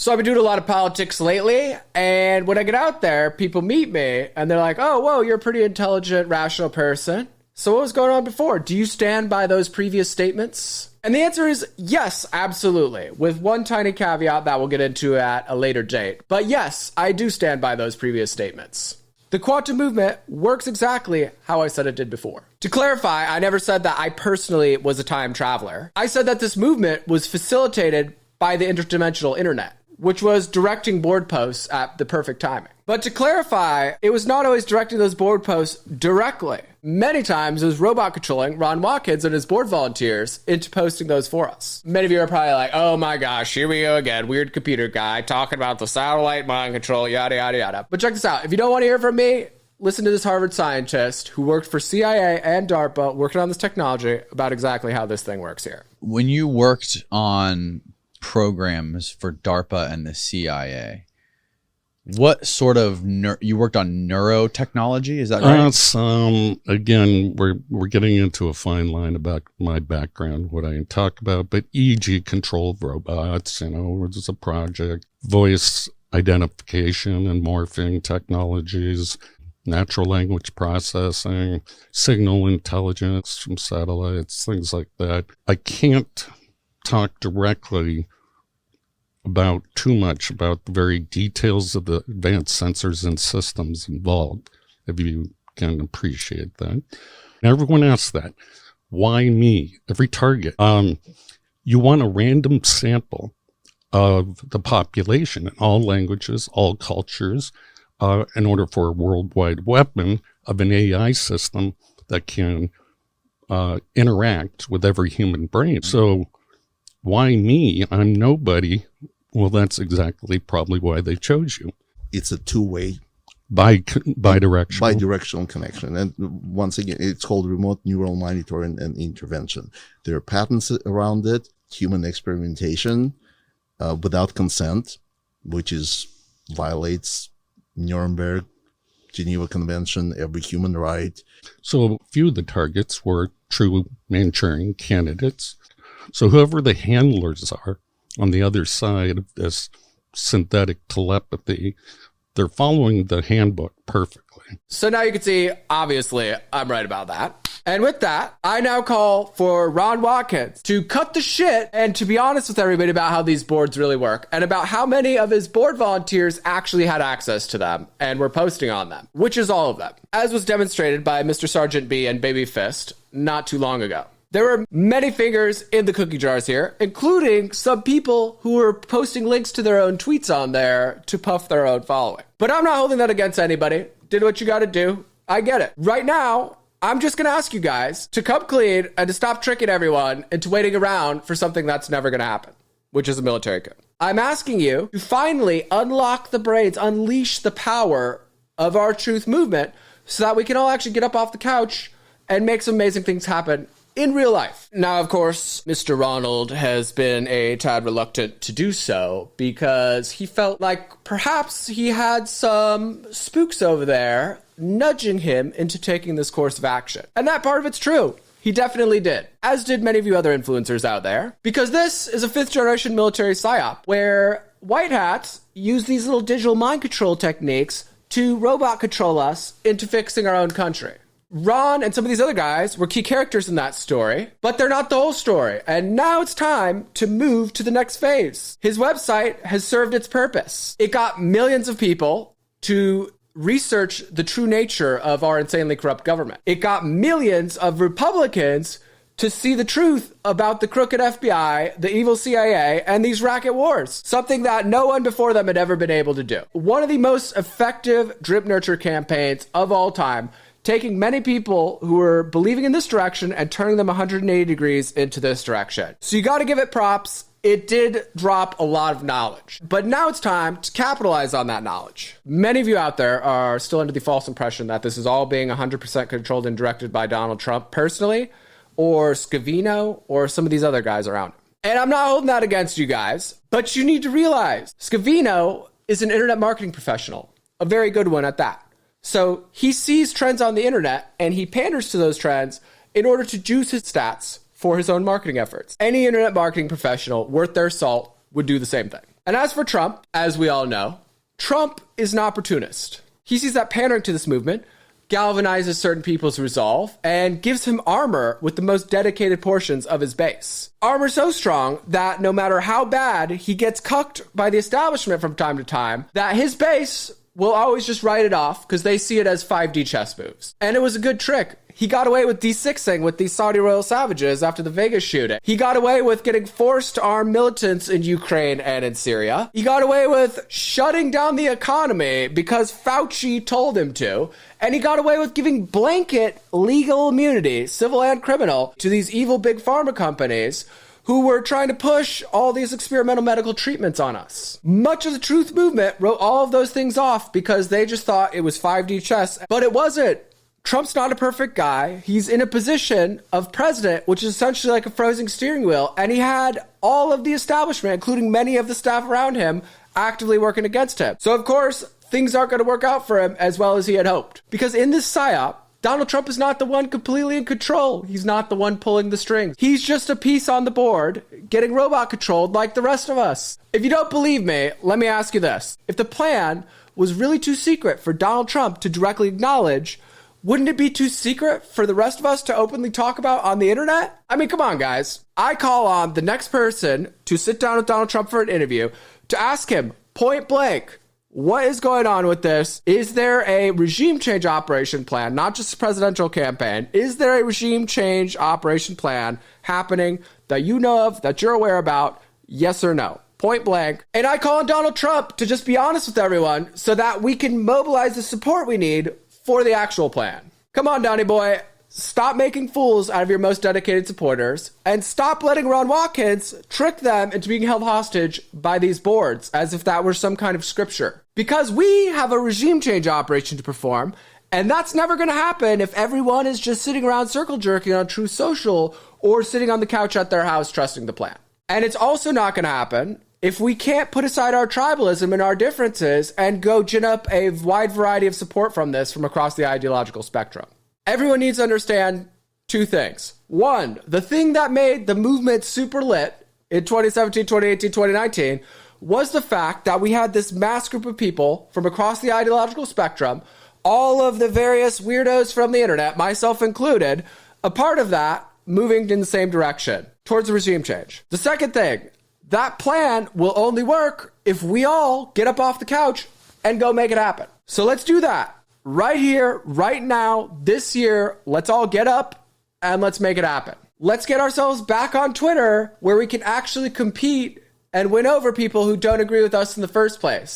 So I've been doing a lot of politics lately, and when I get out there, people meet me, and they're like, oh, whoa, you're a pretty intelligent, rational person. So what was going on before? Do you stand by those previous statements? And the answer is yes, absolutely, with one tiny caveat that we'll get into at a later date. But yes, I do stand by those previous statements. The quantum movement works exactly how I said it did before. To clarify, I never said that I personally was a time traveler. I said that this movement was facilitated by the interdimensional internet, which was directing board posts at the perfect timing. But to clarify, it was not always directing those board posts directly. Many times it was robot controlling Ron Watkins and his board volunteers into posting those for us. Many of you are probably like, oh my gosh, here we go again, weird computer guy talking about the satellite mind control, yada, yada, yada. But check this out. If you don't want to hear from me, listen to this Harvard scientist who worked for CIA and DARPA working on this technology about exactly how this thing works here. When you worked on programs for DARPA and the CIA, what sort of you worked on neurotechnology? Is that right? Again, we're getting into a fine line about my background, what I talk about, but e.g. control of robots, it's a project, voice identification and morphing technologies, natural language processing, signal intelligence from satellites, things like that. I can't talk directly about too much about the very details of the advanced sensors and systems involved, if you can appreciate that. Now, everyone asks that. Why me? Every target. You want a random sample of the population in all languages, all cultures, in order for a worldwide weapon of an AI system that can interact with every human brain. So why me? I'm nobody. Well, that's exactly probably why they chose you. It's a two-way. Bidirectional. Bidirectional connection. And once again, it's called remote neural monitoring and intervention. There are patents around it, human experimentation without consent, which violates Nuremberg, Geneva Convention, every human right. So few of the targets were true Manchurian candidates. So whoever the handlers are on the other side of this synthetic telepathy, they're following the handbook perfectly. So now you can see, obviously, I'm right about that. And with that, I now call for Ron Watkins to cut the shit and to be honest with everybody about how these boards really work and about how many of his board volunteers actually had access to them and were posting on them, which is all of them, as was demonstrated by Mr. Sergeant B and Baby Fist not too long ago. There were many fingers in the cookie jars here, including some people who were posting links to their own tweets on there to puff their own following. But I'm not holding that against anybody. Did what you got to do. I get it. Right now, I'm just going to ask you guys to come clean and to stop tricking everyone into waiting around for something that's never going to happen, which is a military coup. I'm asking you to finally unlock the brains, unleash the power of our truth movement so that we can all actually get up off the couch and make some amazing things happen in real life. Now, of course, Mr. Ronald has been a tad reluctant to do so because he felt like perhaps he had some spooks over there nudging him into taking this course of action. And that part of it's true. He definitely did, as did many of you other influencers out there, because this is a fifth-generation military psyop where white hats use these little digital mind control techniques to robot control us into fixing our own country. Ron and some of these other guys were key characters in that story, but they're not the whole story. And now it's time to move to the next phase. His website has served its purpose. It got millions of people to research the true nature of our insanely corrupt government. It got millions of Republicans to see the truth about the crooked FBI, the evil CIA, and these racket wars. Something that no one before them had ever been able to do. One of the most effective drip nurture campaigns of all time, taking many people who were believing in this direction and turning them 180 degrees into this direction. So you got to give it props. It did drop a lot of knowledge. But now it's time to capitalize on that knowledge. Many of you out there are still under the false impression that this is all being 100% controlled and directed by Donald Trump personally, or Scavino, or some of these other guys around him. And I'm not holding that against you guys, but you need to realize Scavino is an internet marketing professional, a very good one at that. So he sees trends on the internet and he panders to those trends in order to juice his stats for his own marketing efforts. Any internet marketing professional worth their salt would do the same thing. And as for Trump, as we all know, Trump is an opportunist. He sees that pandering to this movement galvanizes certain people's resolve and gives him armor with the most dedicated portions of his base. Armor so strong that no matter how bad he gets cucked by the establishment from time to time, that his base will always just write it off because they see it as 5D chess moves. And it was a good trick. He got away with D6ing with these Saudi royal savages after the Vegas shooting. He got away with getting forced to arm militants in Ukraine and in Syria. He got away with shutting down the economy because Fauci told him to. And he got away with giving blanket legal immunity, civil and criminal, to these evil big pharma companies who were trying to push all these experimental medical treatments on us. Much of the truth movement wrote all of those things off because they just thought it was 5D chess, but it wasn't. Trump's not a perfect guy. He's in a position of president, which is essentially like a frozen steering wheel, and he had all of the establishment, including many of the staff around him, actively working against him. So, of course, things aren't going to work out for him as well as he had hoped. Because in this psyop, Donald Trump is not the one completely in control. He's not the one pulling the strings. He's just a piece on the board, getting robot controlled like the rest of us. If you don't believe me, let me ask you this. If the plan was really too secret for Donald Trump to directly acknowledge, wouldn't it be too secret for the rest of us to openly talk about on the internet? I mean, come on, guys. I call on the next person to sit down with Donald Trump for an interview to ask him point blank, what is going on with this? Is there a regime change operation plan, not just a presidential campaign? Is there a regime change operation plan happening that you know of, that you're aware about? Yes or no? Point blank. And I call on Donald Trump to just be honest with everyone so that we can mobilize the support we need for the actual plan. Come on, Donnie boy. Stop making fools out of your most dedicated supporters and stop letting Ron Watkins trick them into being held hostage by these boards as if that were some kind of scripture. Because we have a regime change operation to perform, and that's never going to happen if everyone is just sitting around circle jerking on Truth Social or sitting on the couch at their house trusting the plan. And it's also not going to happen if we can't put aside our tribalism and our differences and go gin up a wide variety of support from this from across the ideological spectrum. Everyone needs to understand two things. One, the thing that made the movement super lit in 2017, 2018, 2019 was the fact that we had this mass group of people from across the ideological spectrum, all of the various weirdos from the internet, myself included, a part of that moving in the same direction towards a regime change. The second thing, that plan will only work if we all get up off the couch and go make it happen. So let's do that. Right here, right now, this year, let's all get up and let's make it happen. Let's get ourselves back on Twitter where we can actually compete and win over people who don't agree with us in the first place.